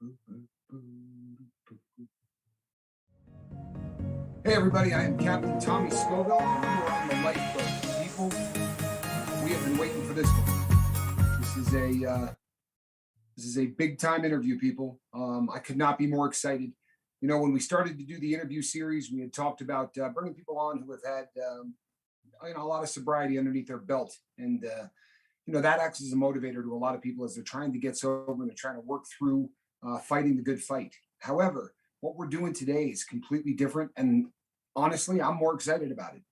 Hey everybody, I am Captain Tommy Scoville, and you are on the lifeboat. People, we have been waiting for this one. This is a big time interview, people. I could not be more excited. You know, when we started to do the interview series, we had talked about bringing people on who have had a lot of sobriety underneath their belt, and that acts as a motivator to a lot of people as they're trying to get sober and they're trying to work through fighting the good fight. However, what we're doing today is completely different, and honestly, I'm more excited about it.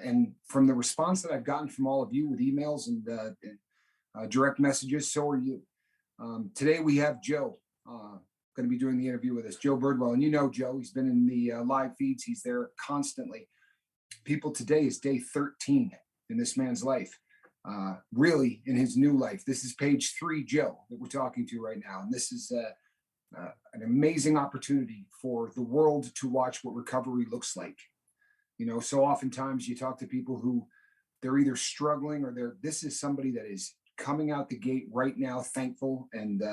And from the response that I've gotten from all of you with emails and direct messages, so are you. Today we have Joe going to be doing the interview with us, Joe Birdwell. And you know Joe, he's been in the live feeds, he's there constantly. People, today is day 13 in this man's life, really in his new life. This is page 3 Joe that we're talking to right now. And this is an amazing opportunity for the world to watch what recovery looks like. You know, so oftentimes you talk to people who they're either struggling or this is somebody that is coming out the gate right now, thankful, and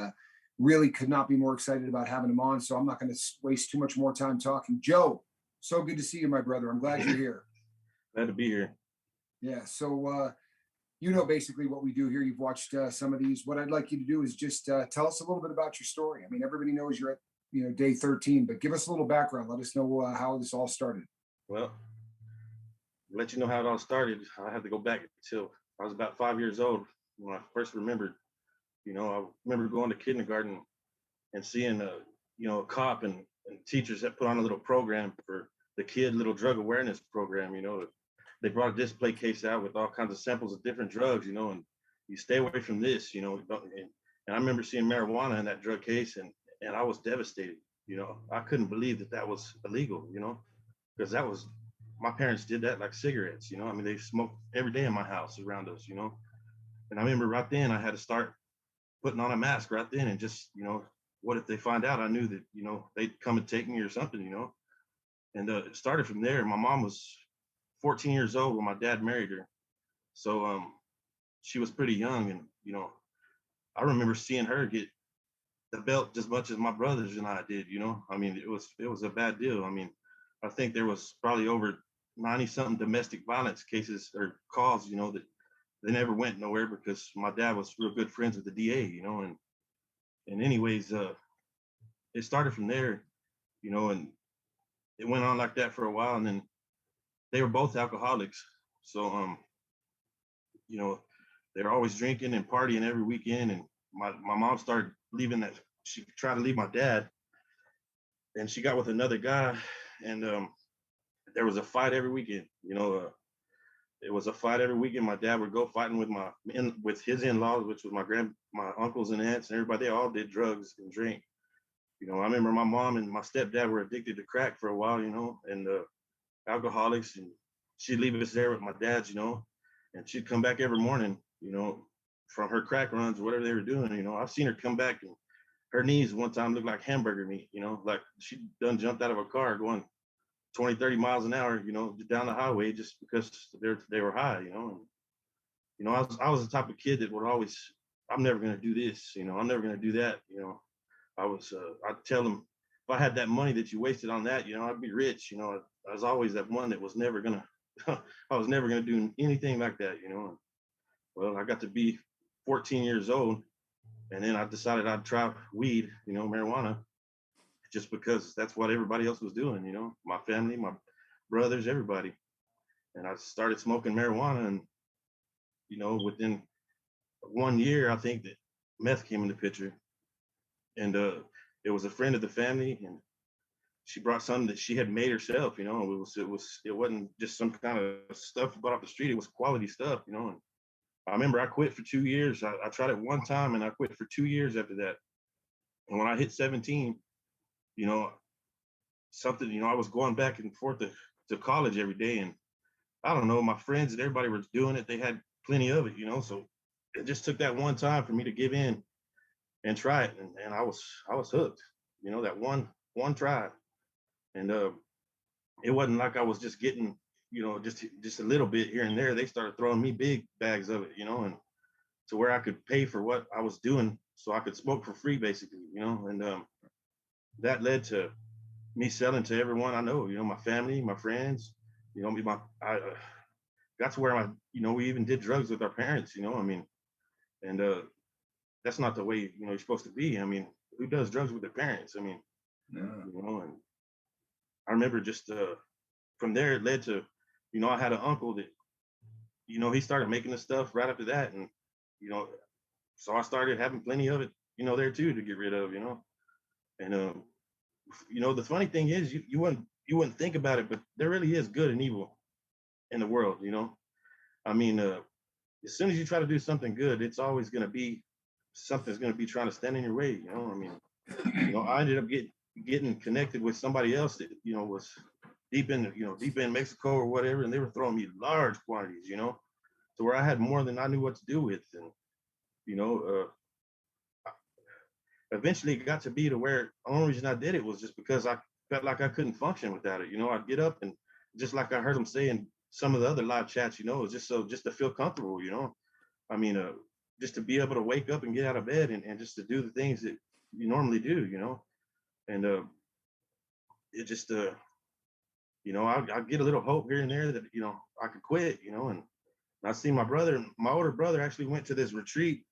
really could not be more excited about having him on. So I'm not going to waste too much more time talking. Joe, so good to see you, my brother. I'm glad you're here. Glad to be here. Yeah. So, you know, basically what we do here, you've watched some of these. What I'd like you to do is just tell us a little bit about your story. I mean, everybody knows you're at, day 13, but give us a little background. Let us know how this all started. Well, let you know how it all started. I have to go back until I was about 5 years old when I first remembered. I remember going to kindergarten and seeing a cop and teachers that put on a little program for the kid, little drug awareness program. They brought a display case out with all kinds of samples of different drugs, and you stay away from this, and I remember seeing marijuana in that drug case, and I was devastated. I couldn't believe that was illegal, because my parents did that like cigarettes, I mean, they smoked every day in my house around us, and I remember right then I had to start putting on a mask right then, and just, what if they find out? I knew that, they'd come and take me or something, and it started from there. My mom was 14 years old when my dad married her. So she was pretty young, and I remember seeing her get the belt as much as my brothers and I did. I mean, it was a bad deal. I mean, I think there was probably over 90 something domestic violence cases or calls, that they never went nowhere because my dad was real good friends with the DA, and anyways, it started from there, and it went on like that for a while, and then they were both alcoholics. So, they were always drinking and partying every weekend. And my mom started leaving that. She tried to leave my dad, and she got with another guy. And there was a fight every weekend. It was a fight every weekend. My dad would go fighting with his in-laws, which was my uncles and aunts and everybody. They all did drugs and drink. I remember my mom and my stepdad were addicted to crack for a while, and alcoholics, and she'd leave us there with my dad's, and she'd come back every morning, from her crack runs or whatever they were doing. I've seen her come back, and her knees one time looked like hamburger meat, like she done jumped out of a car going 20, 30 miles an hour, down the highway just because they were high, and I was the type of kid that would always, I'm never going to do this, I'm never going to do that, I'd tell them, if I had that money that you wasted on that, I'd be rich, I was always that one that was never gonna, I was never gonna do anything like that, Well, I got to be 14 years old, and then I decided I'd try weed, marijuana, just because that's what everybody else was doing, my family, my brothers, everybody. And I started smoking marijuana, and, within 1 year, I think that meth came in the picture. And it was a friend of the family, and she brought something that she had made herself, it wasn't just some kind of stuff you bought off the street. It was quality stuff, and I remember I quit for 2 years. I tried it one time and I quit for 2 years after that. And when I hit 17, something, I was going back and forth to college every day, and I don't know, my friends and everybody was doing it. They had plenty of it, so it just took that one time for me to give in and try it. And I was hooked, that one try. And it wasn't like I was just getting, just a little bit here and there. They started throwing me big bags of it, and to where I could pay for what I was doing so I could smoke for free, basically, and that led to me selling to everyone I know, my family, my friends, that's where we even did drugs with our parents, I mean, and that's not the way, you're supposed to be. I mean, who does drugs with their parents? I mean, Yeah. and I remember just from there it led to, I had an uncle that, he started making the stuff right after that. And, you know, so I started having plenty of it, there too to get rid of, And the funny thing is you wouldn't think about it, but there really is good and evil in the world. I mean, as soon as you try to do something good, it's always gonna be something's gonna be trying to stand in your way. I mean, I ended up getting connected with somebody else that, was deep in Mexico or whatever, and they were throwing me large quantities, to where I had more than I knew what to do with. And, you know, eventually it got to be to where the only reason I did it was just because I felt like I couldn't function without it. I'd get up and just like I heard him say in some of the other live chats, it's just to feel comfortable. I mean, just to be able to wake up and get out of bed and just to do the things that you normally do. And it just, I get a little hope here and there that, I could quit. And I see my older brother actually went to this retreat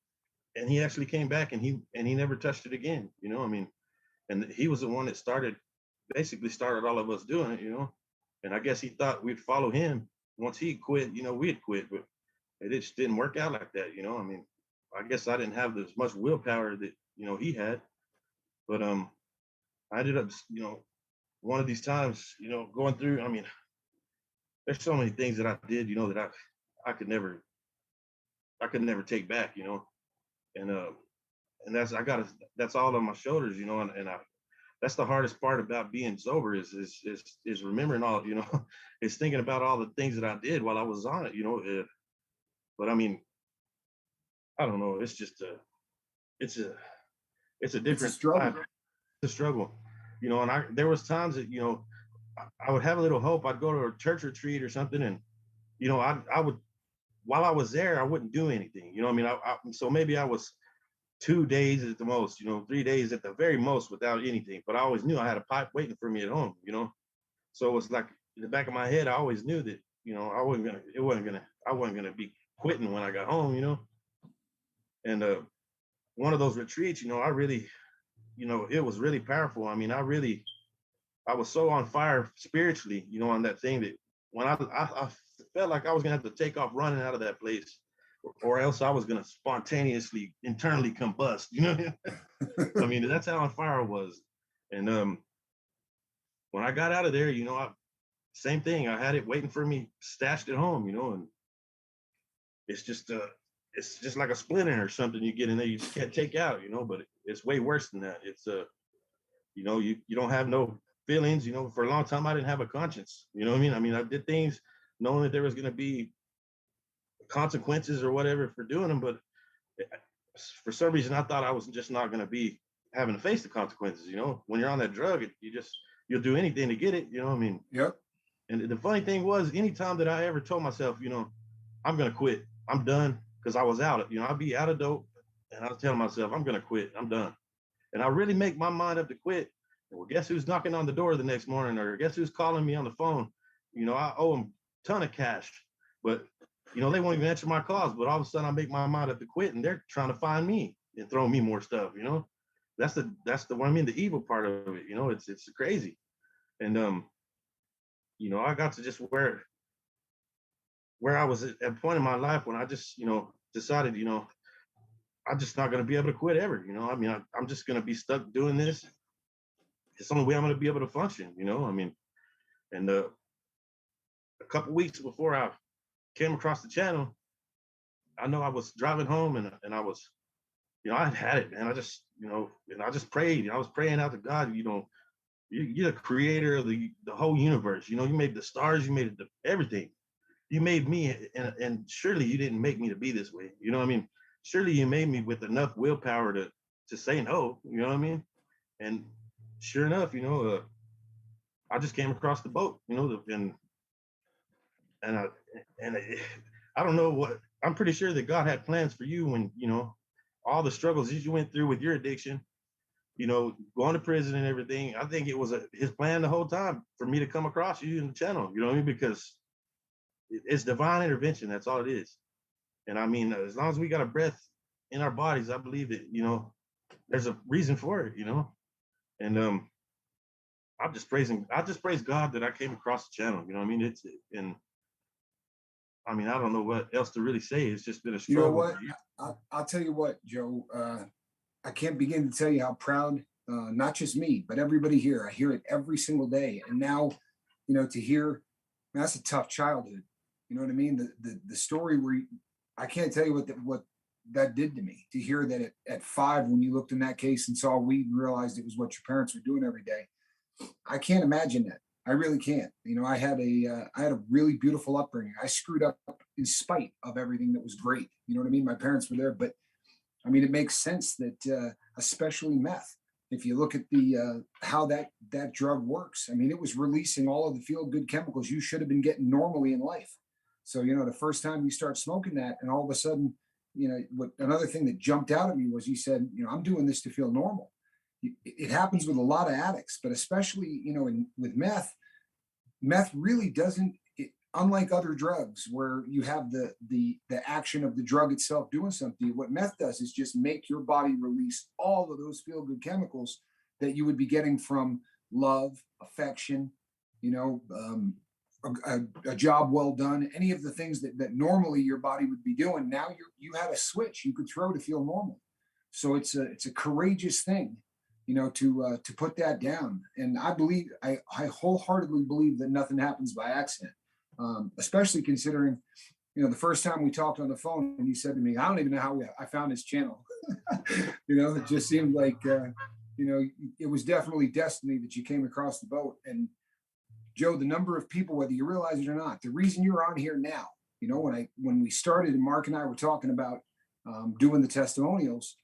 and he actually came back and he never touched it again. I mean, and he was the one that basically started all of us doing it. And I guess he thought we'd follow him. Once he quit, we'd quit, but it just didn't work out like that. I mean, I guess I didn't have as much willpower that, he had, but, I ended up, one of these times, going through, I mean, there's so many things that I did, that I could never, take back. And, and that's all on my shoulders, and that's the hardest part about being sober is remembering all, is thinking about all the things that I did while I was on it. But I mean, I don't know. It's just it's a, it's a It's a different struggle. life. It's a struggle, and there was times that, I would have a little hope. I'd go to a church retreat or something. And, I would, while I was there, I wouldn't do anything, I mean, so maybe I was 2 days at the most, 3 days at the very most without anything. But I always knew I had a pipe waiting for me at home. So it was like in the back of my head, I always knew that, I wasn't gonna be quitting when I got home. And one of those retreats, I really, it was really powerful. I mean, I was so on fire spiritually, on that thing that when I felt like I was gonna have to take off running out of that place, or else I was gonna spontaneously internally combust. I mean, that's how on fire I was. And when I got out of there, same thing. I had it waiting for me, stashed at home. And it's just like a splinter or something you get in there, you just can't take out. But it's way worse than that. It's you don't have no feelings. For a long time I didn't have a conscience. You know what I mean? I mean, I did things knowing that there was gonna be consequences or whatever for doing them, but for some reason I thought I was just not going to be having to face the consequences. When you're on that drug, you'll do anything to get it. I mean, Yep. and the funny thing was, anytime that I ever told myself, I'm going to quit, I'm done, because I was out, I'd be out of dope, and I was telling myself, I'm going to quit, I'm done, and I really make my mind up to quit. And well, guess who's knocking on the door the next morning, or guess who's calling me on the phone? I owe them a ton of cash, but they won't even answer my calls. But all of a sudden, I make my mind up to quit, and they're trying to find me and throw me more stuff. That's the what I mean. The evil part of it. It's crazy. And I got to just where I was at a point in my life when I just decided I'm just not going to be able to quit ever. I mean, I'm just going to be stuck doing this. It's the only way I'm going to be able to function. I mean, and a couple weeks before I came across the channel, I know I was driving home and I was, I had it, man. I just, and I just prayed. I was praying out to God, you're the creator of the whole universe. You made the stars, you made everything. You made me, and surely you didn't make me to be this way. You know what I mean? Surely you made me with enough willpower to say no. You know what I mean? And sure enough, I just came across the boat. And I and I don't know what, I'm pretty sure that God had plans for you when all the struggles that you went through with your addiction, going to prison and everything. I think it was his plan the whole time for me to come across you in the channel, you know what I mean? Because it's divine intervention. That's all it is. And I mean, as long as we got a breath in our bodies, I believe that, there's a reason for it, and I just praise God that I came across the channel, you know what I mean? And I mean, I don't know what else to really say. It's just been a You know struggle. what? I'll tell you what, Joe. I can't begin to tell you how proud, not just me, but everybody here. I hear it every single day. And now, to hear, that's a tough childhood. You know what I mean? The story where I can't tell you what that did to me. To hear that at 5, when you looked in that case and saw weed and realized it was what your parents were doing every day, I can't imagine that. I really can't. I had a really beautiful upbringing. I screwed up in spite of everything that was great. You know what I mean? My parents were there, but I mean, it makes sense that, especially meth, if you look at the how that drug works. I mean, it was releasing all of the feel good chemicals you should have been getting normally in life. So the first time you start smoking that, and all of a sudden, what another thing that jumped out at me was you said, I'm doing this to feel normal. It happens with a lot of addicts, but especially with meth really doesn't, unlike other drugs where you have the action of the drug itself doing something. What meth does is just make your body release all of those feel good chemicals that you would be getting from love, affection, a job well done, any of the things that normally your body would be doing. Now you have a switch you could throw to feel normal. So it's a courageous thing, to put that down. And I wholeheartedly believe that nothing happens by accident. Especially considering, the first time we talked on the phone and you said to me, I don't even know how I found this channel. It just seemed like, it was definitely destiny that you came across the boat. And Joe, the number of people, whether you realize it or not, the reason you're on here now, when we started and Mark and I were talking about doing the testimonials,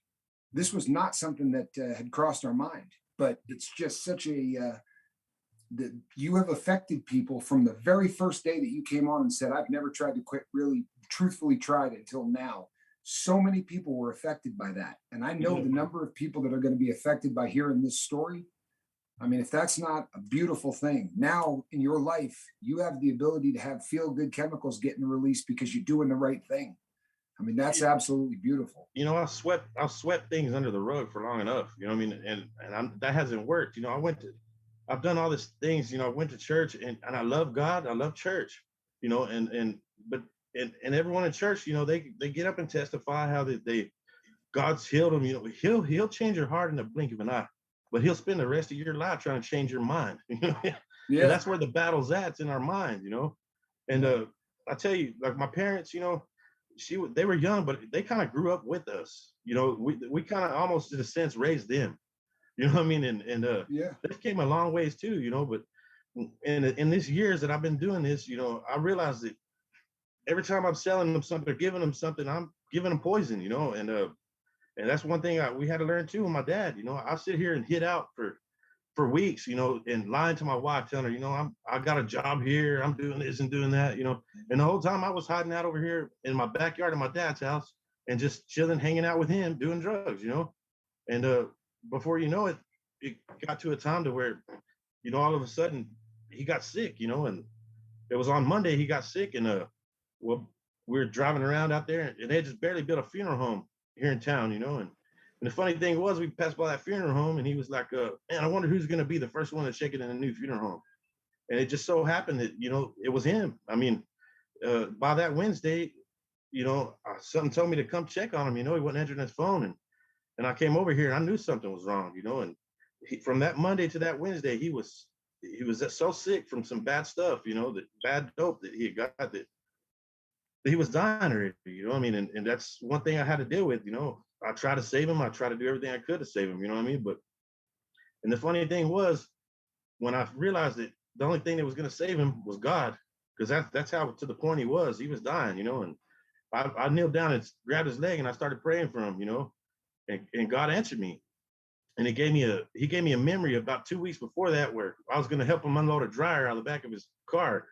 this was not something that had crossed our mind, but it's just such that you have affected people from the very first day that you came on and said, I've never tried to quit, really truthfully tried until now. So many people were affected by that. And I know the number of people that are going to be affected by hearing this story. I mean, if that's not a beautiful thing, now in your life, you have the ability to have feel good chemicals getting released because you're doing the right thing. I mean, that's absolutely beautiful. I've swept things under the rug for long enough, you know what I mean? And that hasn't worked. I've done all these things, I went to church and I love God. I love church, but everyone in church, they get up and testify how God's healed them. He'll change your heart in the blink of an eye, but he'll spend the rest of your life trying to change your mind. Yeah. And that's where the battle's at. It's in our mind, and I tell you, like my parents, they were young, but they kind of grew up with us. We kind of almost in a sense raised them. You know what I mean? And Yeah. they came a long ways too, but in these years that I've been doing this, I realized that every time I'm selling them something or giving them something, I'm giving them poison, and that's one thing we had to learn too with my dad. I sit here and hid out for weeks, and lying to my wife, telling her, I got a job here, I'm doing this and doing that, and the whole time I was hiding out over here in my backyard in my dad's house and just chilling, hanging out with him, doing drugs, and before you know it, it got to a time to where, all of a sudden he got sick, and it was on Monday he got sick, and well, we were driving around out there, and they just barely built a funeral home here in town, and the funny thing was, we passed by that funeral home, and he was like, "Man, I wonder who's going to be the first one to shake it in a new funeral home." And it just so happened that it was him. I mean, by that Wednesday, something told me to come check on him. He wasn't answering his phone, and I came over here, and I knew something was wrong. And from that Monday to that Wednesday, he was so sick from some bad stuff. That bad dope that he had got that he was dying already. I mean, and that's one thing I had to deal with. I tried to save him. I tried to do everything I could to save him. You know what I mean? And the funny thing was, when I realized that the only thing that was going to save him was God, because that's how to the point he was dying. And I kneeled down and grabbed his leg and I started praying for him. And God answered me. And he gave me a memory about 2 weeks before that where I was going to help him unload a dryer out of the back of his car.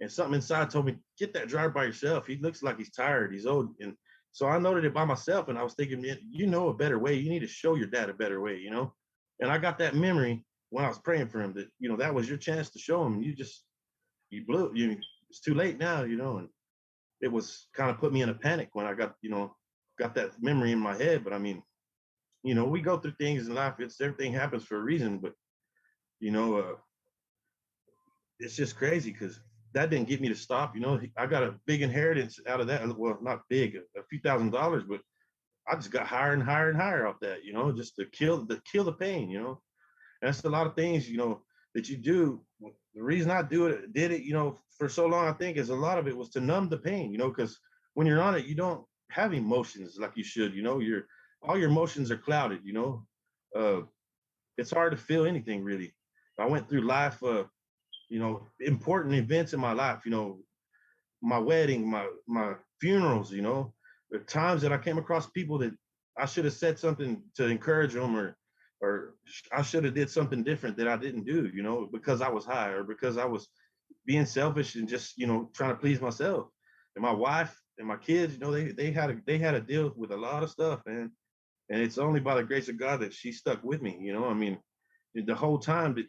And something inside told me, get that dryer by yourself. He looks like he's tired. He's old. And so I noted it by myself. And I was thinking, man, a better way. You need to show your dad a better way, And I got that memory when I was praying for him that, that was your chance to show him. You blew it. It's too late now, and it was kind of put me in a panic when I got that memory in my head. But I mean, we go through things in life. Everything happens for a reason, but you know, uh, it's just crazy because that didn't get me to stop. I got a big inheritance out of that. Well, not big, a few $1,000s, but I just got higher and higher and higher off that, just to kill the pain. That's a lot of things, that you do. The reason I did it, for so long, I think is a lot of it was to numb the pain, because when you're on it, you don't have emotions like you should, all your emotions are clouded, uh, it's hard to feel anything really. I went through life, important events in my life, my wedding, my funerals, the times that I came across people that I should have said something to encourage them, or I should have did something different that I didn't do, because I was high or because I was being selfish and just, trying to please myself. And my wife and my kids, they had to deal with a lot of stuff, man. And it's only by the grace of God that she stuck with me. I mean, the whole time that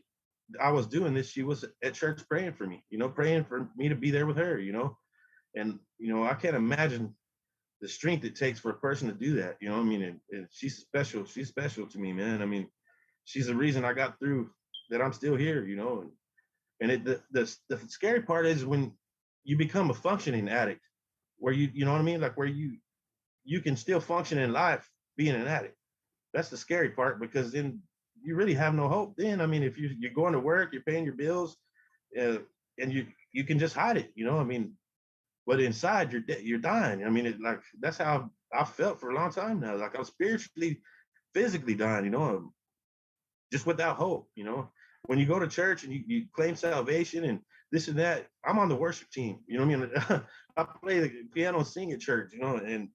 I was doing this, she was at church praying for me, praying for me to be there with her, and I can't imagine the strength it takes for a person to do that. I mean, and she's special. She's special to me, man. I mean, she's the reason I got through that. I'm still here, the scary part is when you become a functioning addict, where you know what I mean, like where you can still function in life being an addict. That's the scary part, because then you really have no hope. Then, I mean, if you're going to work, you're paying your bills, and you can just hide it, I mean. But inside you're dying. I mean, that's how I felt for a long time now. Like I was spiritually, physically dying, just without hope. When you go to church and you claim salvation and this and that, I'm on the worship team. You know what I mean? I play the piano and sing at church, and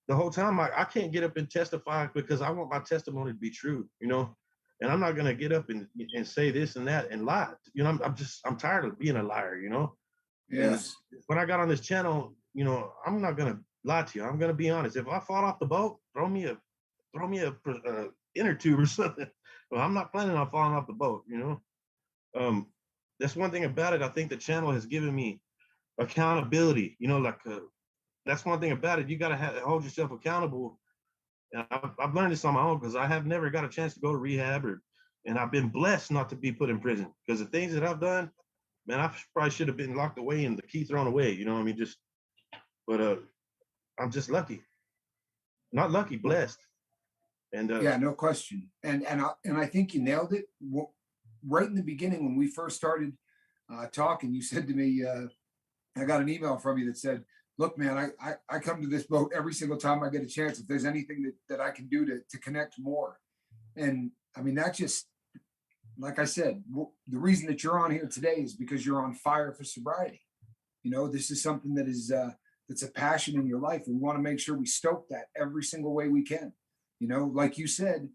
the whole time I can't get up and testify because I want my testimony to be true, and I'm not gonna get up and say this and that and lie. I'm tired of being a liar, And Yes. when I got on this channel, I'm not gonna lie to you. I'm gonna be honest. If I fall off the boat, throw me a inner tube or something. Well, I'm not planning on falling off the boat. Um, that's one thing about it. I think the channel has given me accountability. That's one thing about it. You gotta hold yourself accountable. And I've learned this on my own because I have never got a chance to go to rehab, and I've been blessed not to be put in prison because the things that I've done, man, I probably should have been locked away and the key thrown away. You know what I mean? But I'm just lucky, not lucky, blessed. And Yeah, no question. And I think you nailed it. Right in the beginning when we first started talking, you said to me, I got an email from you that said, "Look, man, I come to this boat every single time I get a chance. If there's anything that I can do to connect more." And I mean, that just, like I said, the reason that you're on here today is because you're on fire for sobriety. This is something that is that's a passion in your life. And we want to make sure we stoke that every single way we can. Like you said,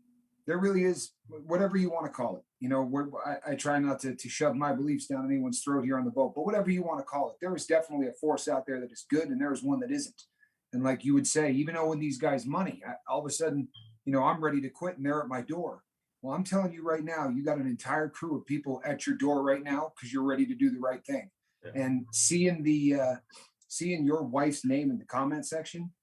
there really is, whatever you want to call it. I try not to shove my beliefs down anyone's throat here on the boat, but whatever you want to call it, there is definitely a force out there that is good, and there is one that isn't. And like you would say, even owing these guys money, all of a sudden, I'm ready to quit, and they're at my door. Well, I'm telling you right now, you got an entire crew of people at your door right now because you're ready to do the right thing. Yeah. And seeing your wife's name in the comment section,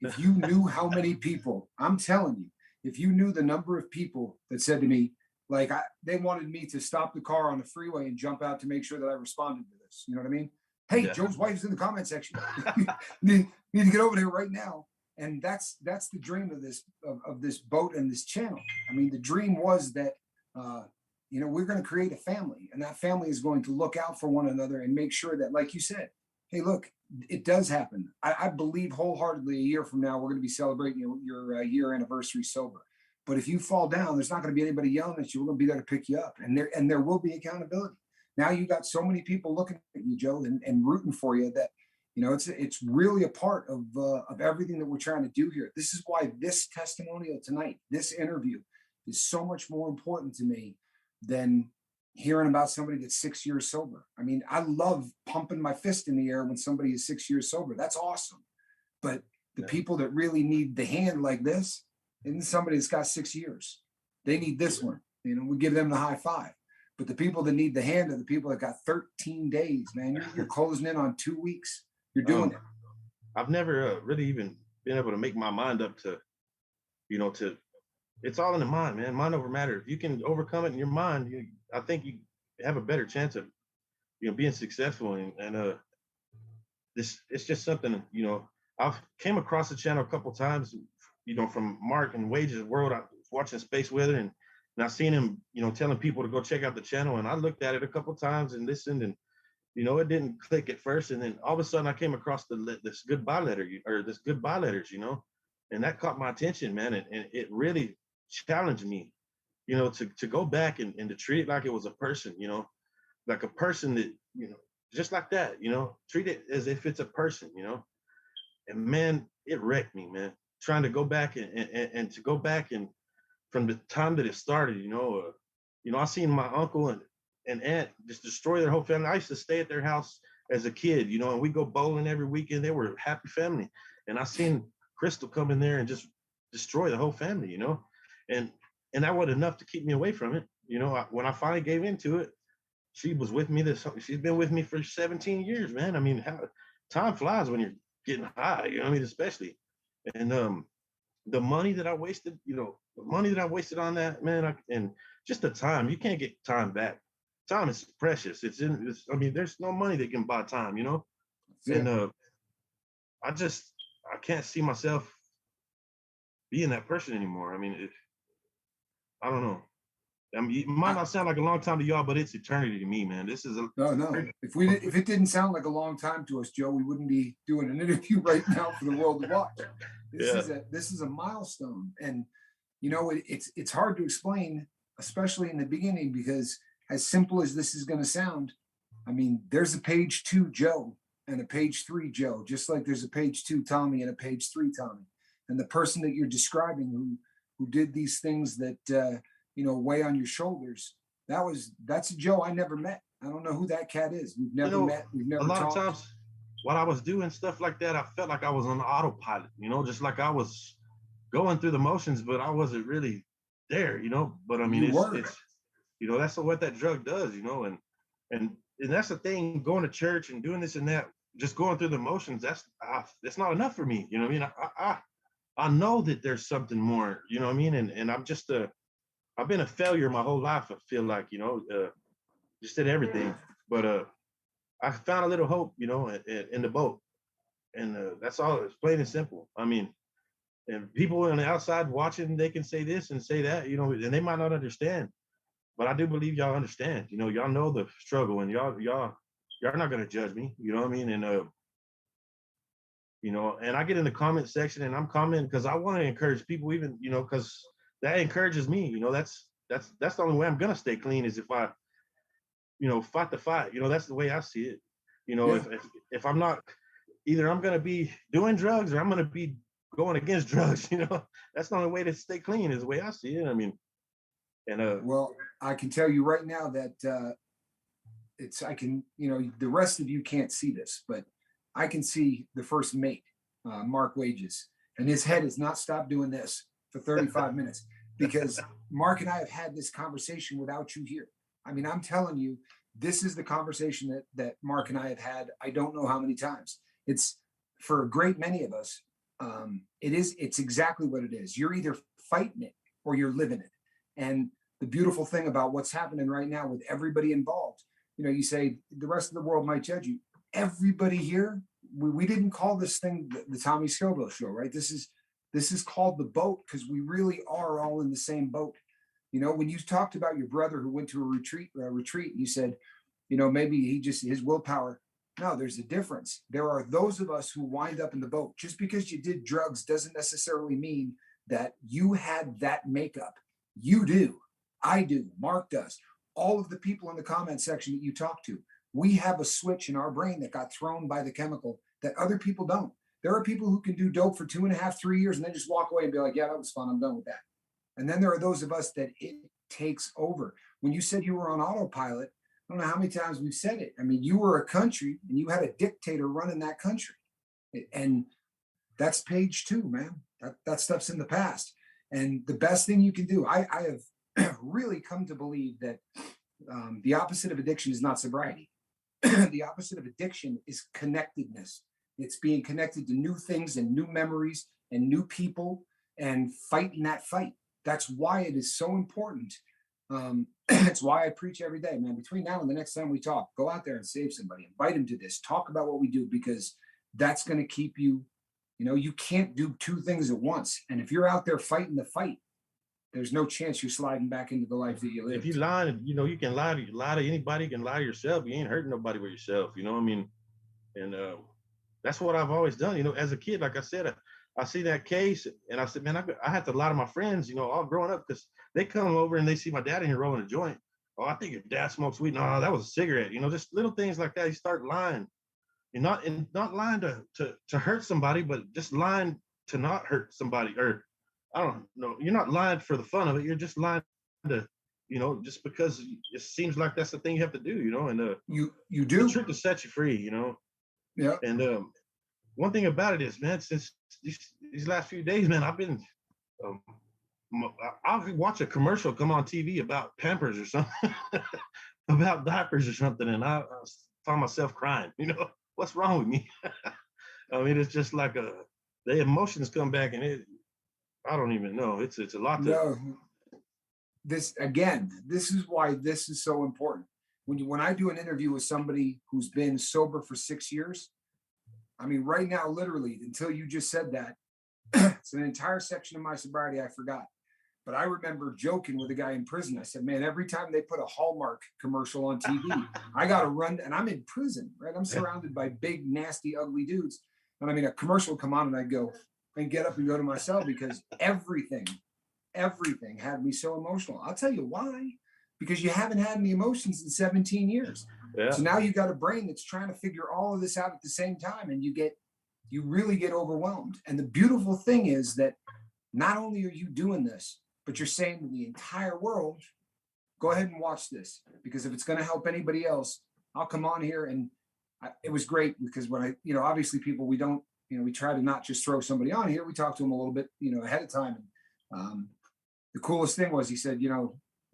if you knew how many people, I'm telling you, if you knew the number of people that said to me, like, they wanted me to stop the car on the freeway and jump out to make sure that I responded to this. You know what I mean? Hey, yeah. Joe's wife's in the comment section. need to get over there right now. And that's the dream of this boat and this channel. I mean, the dream was that we're going to create a family, and that family is going to look out for one another and make sure that, like you said, hey, look, it does happen. I believe wholeheartedly a year from now we're going to be celebrating your year anniversary sober. But if you fall down, there's not going to be anybody yelling at you. We're going to be there to pick you up, and there will be accountability. Now you got so many people looking at you, Joe, and rooting for you that. It's really a part of everything that we're trying to do here. This is why this testimonial tonight, this interview, is so much more important to me than hearing about somebody that's 6 years sober. I mean, I love pumping my fist in the air when somebody is 6 years sober. That's awesome. But the people that really need the hand like this isn't somebody that's got 6 years. They need this one. We give them the high five. But the people that need the hand are the people that got 13 days, man. You're closing in on 2 weeks. You're doing it. I've never really even been able to make my mind up to, to it's all in the mind, man. Mind over matter. If you can overcome it in your mind, I think you have a better chance of, being successful. And this, it's just something, I've came across the channel a couple times, from Mark and Wages World. I was watching Space Weather, and I seen him, telling people to go check out the channel. And I looked at it a couple times and listened, and it didn't click at first. And then all of a sudden I came across this goodbye letter, or this goodbye letters, and that caught my attention, man. And it really challenged me, to go back and to treat it like it was a person, like a person that, just like that, treat it as if it's a person, and man, it wrecked me, man, trying to go back and to go back, and from the time that it started, I seen my uncle and aunt just destroy their whole family. I used to stay at their house as a kid, and we go bowling every weekend. They were a happy family. And I seen Crystal come in there and just destroy the whole family, and that wasn't enough to keep me away from it. When I finally gave into it, she was with me she's been with me for 17 years, man. I mean, time flies when you're getting high, especially. And the money that I wasted, on that, man, and just the time, you can't get time back. Time is precious. There's no money that can buy time, Yeah. And I can't see myself being that person anymore. I don't know. It might not sound like a long time to y'all, but it's eternity to me, man. This is No. If it didn't sound like a long time to us, Joe, we wouldn't be doing an interview right now for the world to watch. This is a milestone, and it's hard to explain, especially in the beginning, because as simple as this is going to sound, there's a page 2 Joe and a page 3 Joe, just like there's a page 2 Tommy and a page 3 Tommy. And the person that you're describing who did these things that weigh on your shoulders, that's a Joe I never met. I don't know who that cat is. We've never met. We've never talked. A lot of times while I was doing stuff like that, I felt like I was on autopilot, just like I was going through the motions, but I wasn't really there, but it's that's what that drug does, and that's the thing, going to church and doing this and that, just going through the motions, that's not enough for me. I know that there's something more, and I'm just I've been a failure my whole life. I feel like, just did everything, but I found a little hope, in the boat, and that's all. It's plain and simple. And people on the outside watching, they can say this and say that, and they might not understand, but I do believe y'all understand. Y'all know the struggle, and y'all not gonna judge me. And I get in the comment section and I'm commenting because I want to encourage people, even because that encourages me. That's the only way I'm gonna stay clean, is if I fight the fight. That's the way I see it. Yeah. If I'm not, either I'm gonna be doing drugs or I'm gonna be going against drugs. That's the only way to stay clean, is the way I see it. Well, I can tell you right now that the rest of you can't see this, but I can see the first mate, Mark Wages, and his head has not stopped doing this for 35 minutes, because Mark and I have had this conversation without you here. I'm telling you, this is the conversation that Mark and I have had. I don't know how many times. It's, for a great many of us, it's exactly what it is. You're either fighting it or you're living it. And the beautiful thing about what's happening right now with everybody involved, you say the rest of the world might judge you. Everybody here, we didn't call this thing the Tommy Scoville Show, right? This is called The Boat, because we really are all in the same boat. When you talked about your brother who went to a retreat, you said, maybe his willpower. No, there's a difference. There are those of us who wind up in the boat. Just because you did drugs doesn't necessarily mean that you had that makeup. You do. I do. Mark does. All of the people in the comment section that you talk to, we have a switch in our brain that got thrown by the chemical that other people don't. There are people who can do dope for 2.5, 3 years and then just walk away and be like, yeah, that was fun. I'm done with that. And then there are those of us that it takes over. When you said you were on autopilot, I don't know how many times we've said it. You were a country and you had a dictator running that country. And that's page 2, man. That stuff's in the past. And the best thing you can do, I have really come to believe that the opposite of addiction is not sobriety. The opposite of addiction is connectedness. It's being connected to new things and new memories and new people and fighting that fight. That's why it is so important. It's why I preach every day, man. Between now and the next time we talk, go out there and save somebody, invite them to this, talk about what we do, because that's going to keep you, you can't do two things at once. And if you're out there fighting the fight, there's no chance you're sliding back into the life that you lived. If you lie, you can lie to anybody, you can lie to yourself. You ain't hurting nobody but yourself, you know what I mean? And that's what I've always done. As a kid, like I said, I see that case and I said, man, I had to lie to my friends, all growing up, because they come over and they see my dad in here rolling a joint. Oh, I think your dad smokes weed. No, that was a cigarette. Just little things like that. You start lying. You're not lying to hurt somebody, but just lying to not hurt somebody. Or I don't know. You're not lying for the fun of it. You're just lying to, just because it seems like that's the thing you have to do, and you do. The truth will set you free, Yeah. And one thing about it is, man, since these last few days, man, I've been I'll watch a commercial come on TV about Pampers or something, about diapers or something, and I find myself crying. What's wrong with me? I mean, it's just like the emotions come back, and I don't even know. It's a lot to. No. This is why this is so important. When I do an interview with somebody who's been sober for 6 years, I mean, right now, literally, until you just said that, it's an entire section of my sobriety I forgot. But I remember joking with a guy in prison. I said, man, every time they put a Hallmark commercial on TV, I got to run. And I'm in prison, right? I'm surrounded by big, nasty, ugly dudes. And I mean, a commercial would come on and I'd go and get up and go to my cell, because everything had me so emotional. I'll tell you why. Because you haven't had any emotions in 17 years. Yeah. So now you got a brain that's trying to figure all of this out at the same time. And you really get overwhelmed. And the beautiful thing is that not only are you doing this, but you're saying to the entire world, go ahead and watch this, because if it's going to help anybody else, I'll come on here. And it was great, because when obviously people, we don't, we try to not just throw somebody on here. We talk to them a little bit, ahead of time. And the coolest thing was he said,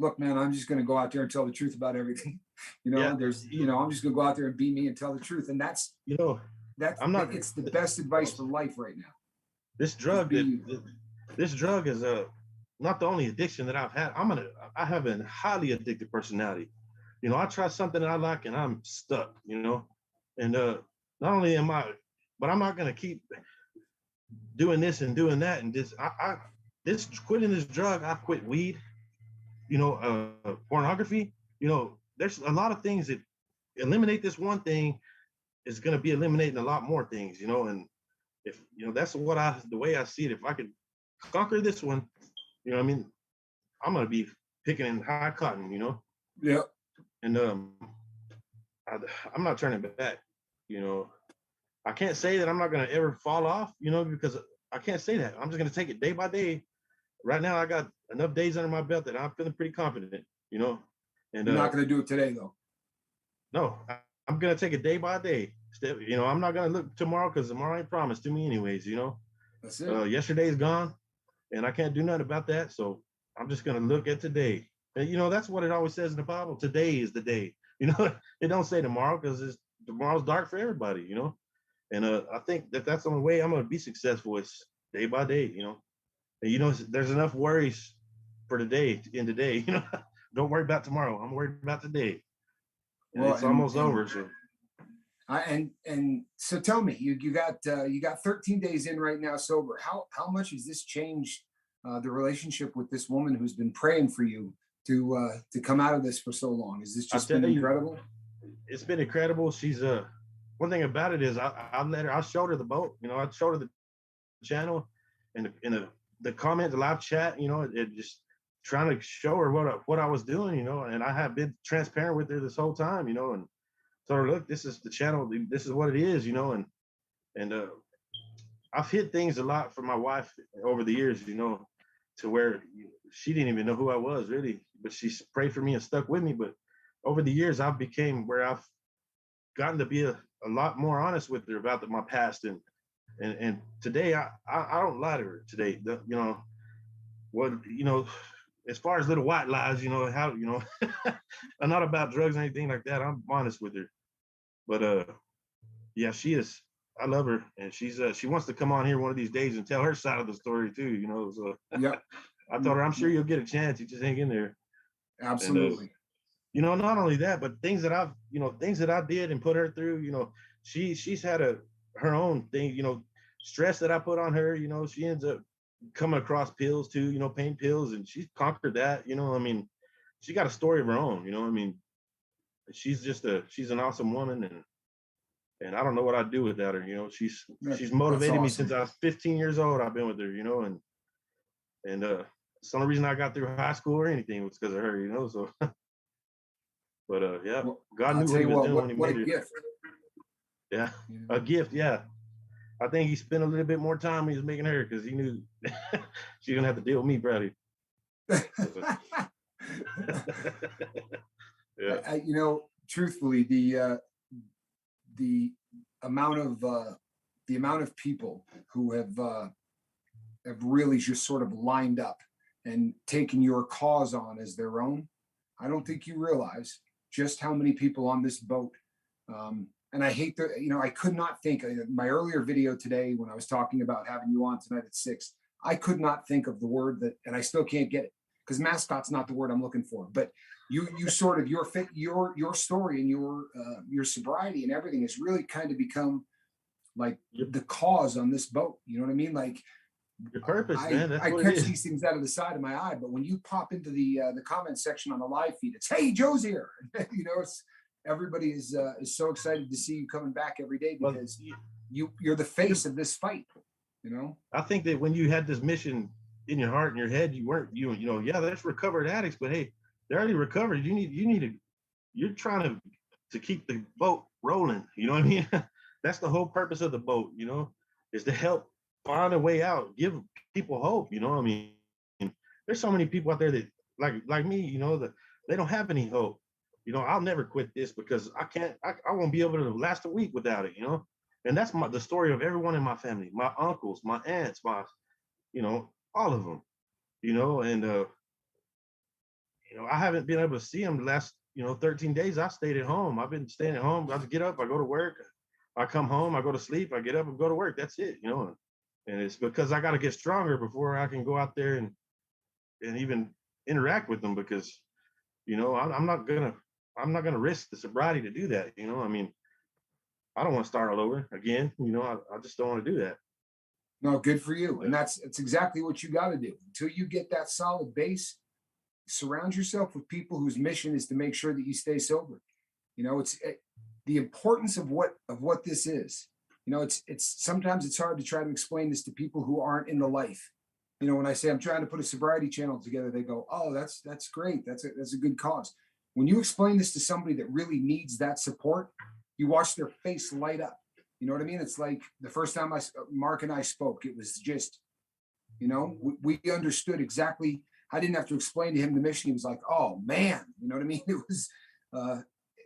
look, man, I'm just going to go out there and tell the truth about everything. I'm just going to go out there and be me and tell the truth. And that's, it's the best advice for life right now. This drug is not the only addiction that I've had. I have a highly addicted personality. I try something that I like and I'm stuck, and not only am I, but I'm not going to keep doing this and doing that. And quitting this drug, I quit weed, pornography, there's a lot of things that eliminate this one thing is going to be eliminating a lot more things, and if, that's the way I see it. If I could conquer this one, I'm going to be picking in high cotton, Yeah. And I'm not turning back, I can't say that I'm not going to ever fall off, because I can't say that. I'm just going to take it day by day. Right now, I got enough days under my belt that I'm feeling pretty confident, and you're not going to do it today, though. No, I'm going to take it day by day. I'm not going to look tomorrow, because tomorrow ain't promised to me anyways, That's it. Yesterday's gone, and I can't do nothing about that. So I'm just going to look at today. And, that's what it always says in the Bible. Today is the day. It don't say tomorrow, because tomorrow's dark for everybody, And I think that's the only way I'm going to be successful is day by day, And, there's enough worries for today, in today, Don't worry about tomorrow. I'm worried about today. Well, it's almost over. So. And so tell me, you got 13 days in right now sober. How much has this changed the relationship with this woman who's been praying for you to come out of this for so long? Has this just been incredible? It's been incredible. She's one thing about it is I showed her the boat. I showed her the channel and the comment, the live chat. It just trying to show her what I was doing. And I have been transparent with her this whole time. And told her, look, this is the channel. This is what it is. And I've hid things a lot from my wife over the years. To where she didn't even know who I was really, but she prayed for me and stuck with me. But over the years, I've became where I've gotten to be a lot more honest with her about my past. And today, I don't lie to her today. as far as little white lies, how, I'm not about drugs or anything like that. I'm honest with her. But yeah, she is. I love her, and she wants to come on here one of these days and tell her side of the story too. So Yep. I told her, I'm sure you'll get a chance. You just hang in there. And Absolutely. not only that, but things that I did and put her through. She's had her own thing. Stress that I put on her. She ends up coming across pills too. Pain pills, and she's conquered that. I mean, she got a story of her own. I mean, she's an awesome woman, and I don't know what I'd do without her. She's That's motivated me since awesome. I was 15 years old. I've been with her. And it's the only reason I got through high school or anything was because of her. So, but yeah, Well, God I'll knew tell what he you was what, doing when he what a made her. gift. Yeah, You a gift. Yeah, I think he spent a little bit more time when he was making her because he knew she's gonna have to deal with me, probably. know? Yeah. Truthfully, the amount of people who have really just sort of lined up and taken your cause on as their own. I don't think you realize just how many people on this boat. And I hate that, I could not think my earlier video today when I was talking about having you on tonight at 6, I could not think of the word that, and I still can't get it because mascot's not the word I'm looking for. But you sort of your story and your sobriety and everything has really kind of become like the cause on this boat. You know what I mean? Like Your purpose, man. That's I what it catch is. these things out of the side of my eye, but when you pop into the comment section on the live feed, it's "Hey, Joe's here." It's everybody is so excited to see you coming back every day because you're the face of this fight. I think that when you had this mission in your heart and your head, you weren't yeah, there's recovered addicts, but hey, they're already recovered. You're trying to keep the boat rolling. You know what I mean? That's the whole purpose of the boat. Is to help find a way out, give people hope. I mean, there's so many people out there that like me, that they don't have any hope. I'll never quit this because I won't be able to last a week without it. And that's the story of everyone in my family, my uncles, my aunts, all of them. And I haven't been able to see them the last 13 days. I stayed at home. I've been staying at home. I just get up, I go to work, I come home, I go to sleep, I get up and go to work. That's it. And it's because I got to get stronger before I can go out there and even interact with them because I'm not gonna risk the sobriety to do that. I mean, I don't want to start all over again. I just don't want to do that. No, good for you. And that's exactly what you got to do. Until you get that solid base, surround yourself with people whose mission is to make sure that you stay sober. It's the importance of what this is. It's sometimes it's hard to try to explain this to people who aren't in the life. When I say I'm trying to put a sobriety channel together, they go, "Oh, that's great. That's a good cause." When you explain this to somebody that really needs that support, you watch their face light up. You know what I mean? It's like the first time Mark and I spoke, it was just, we understood exactly. I didn't have to explain to him the mission. He was like, "Oh man," you know what I mean? It was,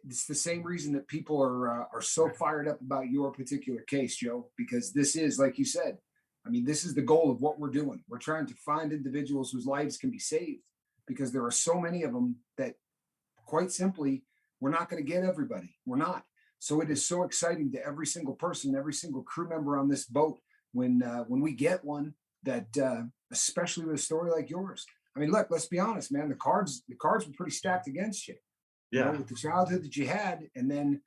it's the same reason that people are so fired up about your particular case, Joe, because this is, like you said, I mean, this is the goal of what we're doing. We're trying to find individuals whose lives can be saved because there are so many of them that, quite simply, we're not going to get everybody. We're not. So it is so exciting to every single person, every single crew member on this boat when we get one that, especially with a story like yours. I mean, look, let's be honest, man. The cards were pretty stacked against you. Yeah. With the childhood that you had, and then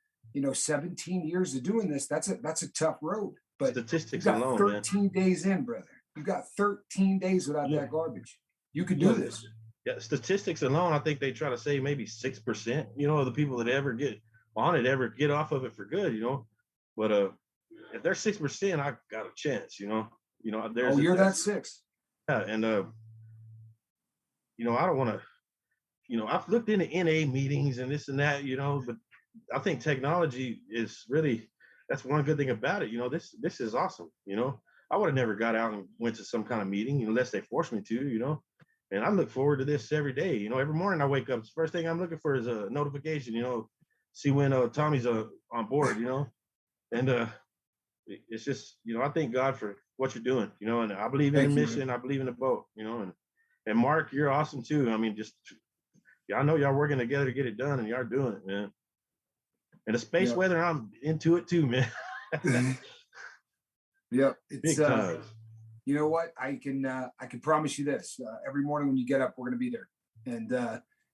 17 years of doing this. That's a tough road. But statistics you got alone, 13 man. Days in, brother. You got 13 days without that garbage. You could do this. Yeah, statistics alone, I think they try to say maybe 6%, of the people that ever get on it ever get off of it for good, But if they're 6%, I got a chance, There's you're that 6. Yeah, and I don't want to, I've looked into NA meetings and this and that, but I think technology is really, that's one good thing about it. This is awesome. I would have never got out and went to some kind of meeting unless they forced me to, and I look forward to this every day. Every morning I wake up, the first thing I'm looking for is a notification, see when Tommy's on board, and it's just, I thank God for what you're doing, and I believe in the mission, I believe in the boat, and And Mark, you're awesome too. I mean, just y'all know y'all working together to get it done, and y'all doing it, man. And the space weather, I'm into it too, man. Yep, it's Big time. you know what? I can promise you this. Every morning when you get up, we're going to be there, and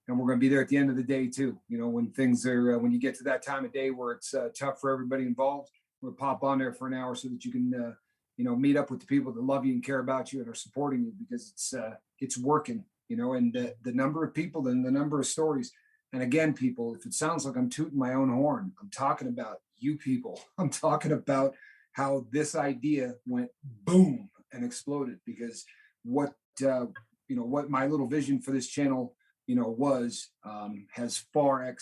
we're going to be there at the end of the day too. You know, when things are when you get to that time of day where it's tough for everybody involved, we'll pop on there for an hour so that you can meet up with the people that love you and care about you and are supporting you, because it's working. You know, and the number of people and the number of stories. And again, people, if it sounds like I'm tooting my own horn, I'm talking about you people. I'm talking about how this idea went boom and exploded, because what what my little vision for this channel was has far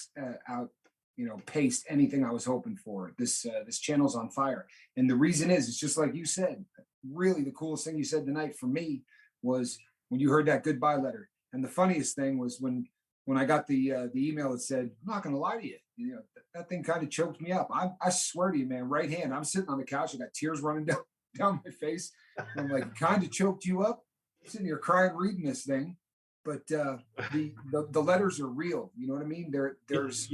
out paced anything I was hoping for. This channel's on fire, and the reason is it's just like you said. Really, the coolest thing you said tonight for me was when you heard that goodbye letter. And the funniest thing was when I got the email that said, "I'm not going to lie to you," that thing kind of choked me up. I swear to you, man, right hand. I'm sitting on the couch. I got tears running down my face. And I'm like, it kind of choked you up. I'm sitting here crying reading this thing. But the letters are real. You know what I mean? There's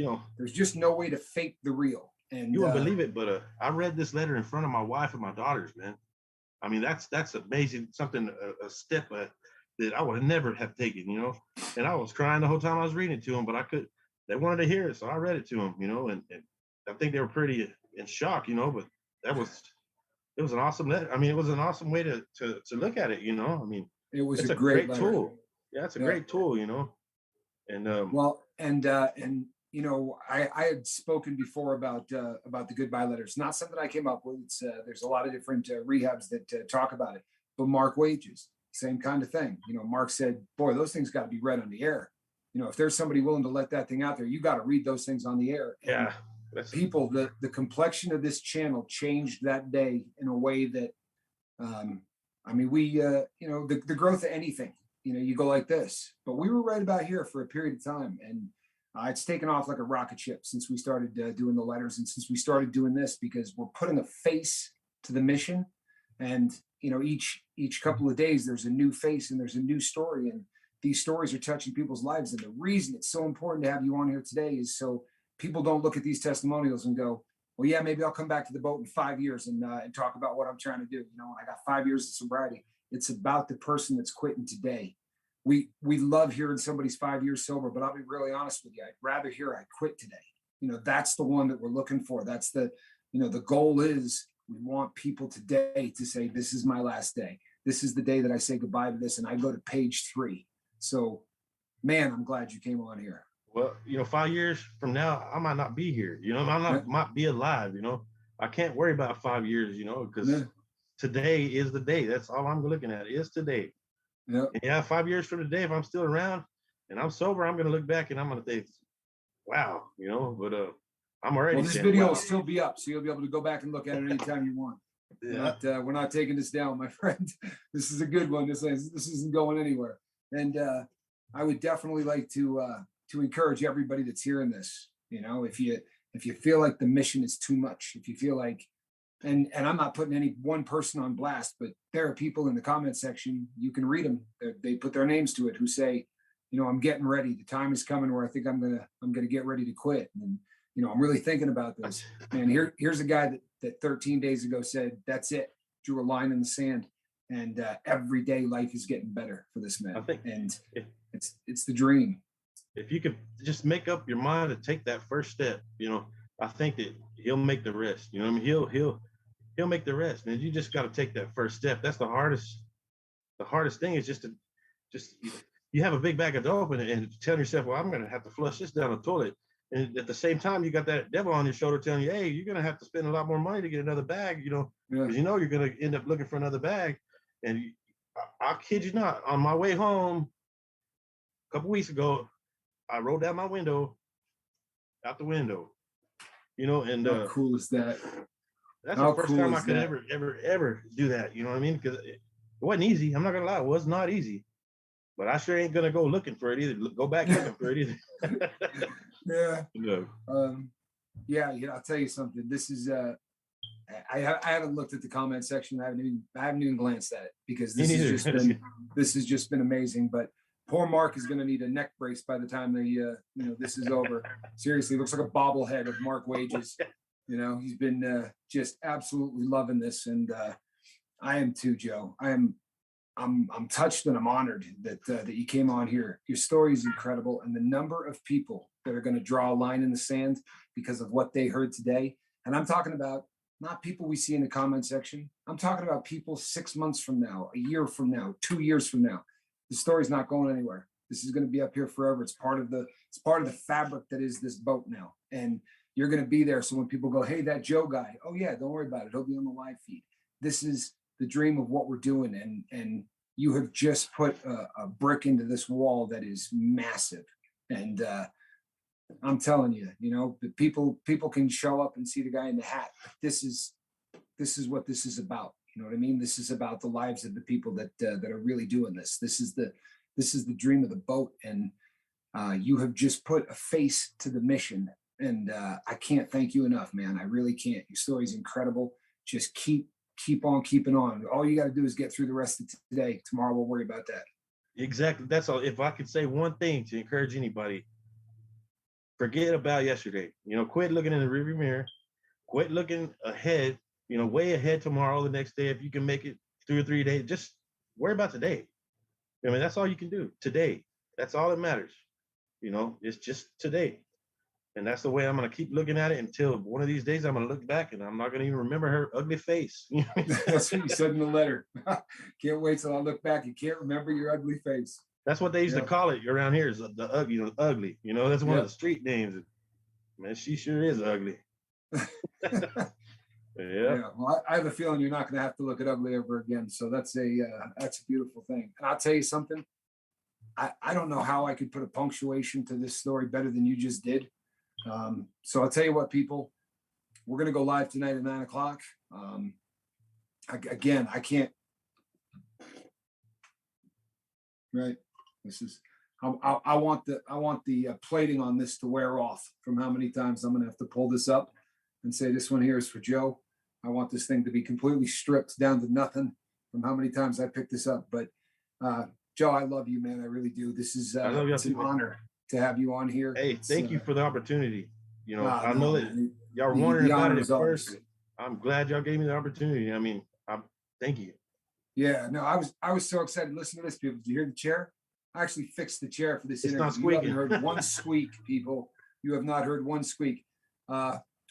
just no way to fake the real. And you won't believe it, but I read this letter in front of my wife and my daughters, man. I mean, that's amazing. Something, a step that I would never have taken, And I was crying the whole time I was reading it to them, but they wanted to hear it, so I read it to them, and I think they were pretty in shock, but it was an awesome letter. I mean, it was an awesome way to look at it, I mean, it's a great tool. Yeah, it's a great tool, And I had spoken before about the goodbye letters. Not something I came up with. It's there's a lot of different rehabs that talk about it. But Mark Wages, same kind of thing. Mark said, "Boy, those things got to be read on the air. If there's somebody willing to let that thing out there, you got to read those things on the air." And yeah, people, the complexion of this channel changed that day in a way that, I mean, we, the growth of anything. You go like this, but we were right about here for a period of time, and it's taken off like a rocket ship since we started doing the letters, and since we started doing this, because we're putting a face to the mission. And each couple of days there's a new face and there's a new story, and these stories are touching people's lives. And the reason it's so important to have you on here today is so people don't look at these testimonials and go, "Well, yeah, maybe I'll come back to the boat in 5 years and talk about what I'm trying to do." I got 5 years of sobriety. It's about the person that's quitting today. We love hearing somebody's 5 years sober, but I'll be really honest with you. I'd rather hear I quit today. That's the one that we're looking for. That's the goal is we want people today to say, "This is my last day. This is the day that I say goodbye to this." And I go to page 3. So, man, I'm glad you came on here. Well, 5 years from now, I might not be here. I might be alive. I can't worry about 5 years, because today is the day. That's all I'm looking at is today. Yeah, 5 years from today, if I'm still around and I'm sober, I'm going to look back and I'm going to think, wow, but I'm already. Well, this video will still be up, so you'll be able to go back and look at it anytime you want. Yeah. We're not taking this down, my friend. This is a good one. This isn't going anywhere. And I would definitely like to encourage everybody that's hearing this. If you feel like the mission is too much, if you feel like, and I'm not putting any one person on blast, but there are people in the comment section, you can read them. They put their names to it, who say, "I'm getting ready. The time is coming where I think I'm gonna get ready to quit." And I'm really thinking about this. And here's a guy that 13 days ago said, "That's it." Drew a line in the sand, and every day life is getting better for this man. I think, and it's the dream. If you could just make up your mind to take that first step, I think that he'll make the rest. I mean, he'll make the rest, and you just got to take that first step. That's the hardest. The hardest thing is just you have a big bag of dope and tell yourself, "Well, I'm going to have to flush this down the toilet." And at the same time, you got that devil on your shoulder telling you, "Hey, you're going to have to spend a lot more money to get another bag, because you're going to end up looking for another bag." And I kid you not, on my way home a couple weeks ago, I rolled down my window, out the window, and how cool is that? That's the first time I could ever do that. You know what I mean? Because it wasn't easy. I'm not gonna lie, it was not easy. But I sure ain't gonna go looking for it either. Go back looking for it either. Yeah. Yeah. I'll tell you something. This is I haven't looked at the comment section. I haven't even glanced at it because Me neither. this has just been amazing. But poor Mark is going to need a neck brace by the time this is over. Seriously, looks like a bobblehead of Mark Wages. He's been just absolutely loving this, and I am too, Joe. I'm touched and I'm honored that you came on here. Your story is incredible, and the number of people that are going to draw a line in the sand because of what they heard today. And I'm talking about not people we see in the comment section. I'm talking about people 6 months from now, a year from now, 2 years from now. The story's not going anywhere. This is going to be up here forever. It's part of the fabric that is this boat now. And you're going to be there. So when people go, hey, that Joe guy, oh yeah, don't worry about it. He'll be on the live feed. This is the dream of what we're doing. And you have just put a brick into this wall that is massive. And I'm telling you, the people can show up and see the guy in the hat. This is what this is about. You know what I mean? This is about the lives of the people that are really doing this. This is the dream of the boat. And you have just put a face to the mission. And I can't thank you enough, man. I really can't. Your story's incredible. Just keep on keeping on. All you got to do is get through the rest of today. Tomorrow we'll worry about that. Exactly. That's all. If I could say one thing to encourage anybody, forget about yesterday. Quit looking in the rearview mirror. Quit looking ahead. Way ahead tomorrow, the next day. If you can make it 2 or 3 days, just worry about today. That's all you can do today. That's all that matters. It's just today. And that's the way I'm going to keep looking at it until one of these days I'm going to look back and I'm not going to even remember her ugly face. That's what you said in the letter. Can't wait till I look back and can't remember your ugly face. That's what they used to call it around here, is the ugly, ugly. That's one of the street names. Man, she sure is ugly. Yeah. Well, I have a feeling you're not going to have to look at ugly ever again. So that's a beautiful thing. And I'll tell you something. I don't know how I could put a punctuation to this story better than you just did. So I'll tell you what, people, we're going to go live tonight at 9:00. Again, I can't. Right. This is, I want the plating on this to wear off from how many times I'm going to have to pull this up and say, this one here is for Joe. I want this thing to be completely stripped down to nothing from how many times I picked this up. But, Joe, I love you, man. I really do. This is it's an honor to have you on here. Hey, thank you for the opportunity. I know that y'all were wondering about it at first. I'm glad y'all gave me the opportunity. Thank you. Yeah, no, I was so excited. Listen to this, people. Did you hear the chair? I actually fixed the chair for this interview. Not squeaking. You haven't heard one squeak, people. You have not heard one squeak.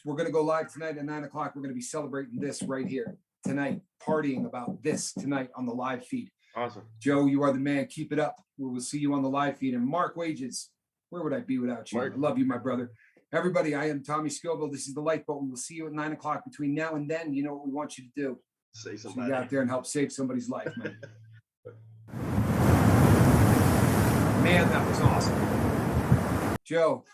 We're going to go live tonight at 9:00. We're going to be celebrating this right here tonight, partying about this tonight on the live feed. Awesome. Joe, you are the man. Keep it up. We will see you on the live feed. And Mark Wages, where would I be without you? Mark. I love you, my brother. Everybody, I am Tommy Scoville. This is the Lifeboat. We will see you at 9:00. Between now and then, you know what we want you to do. Say So something. get out there and help save somebody's life, man. Man, that was awesome. Joe,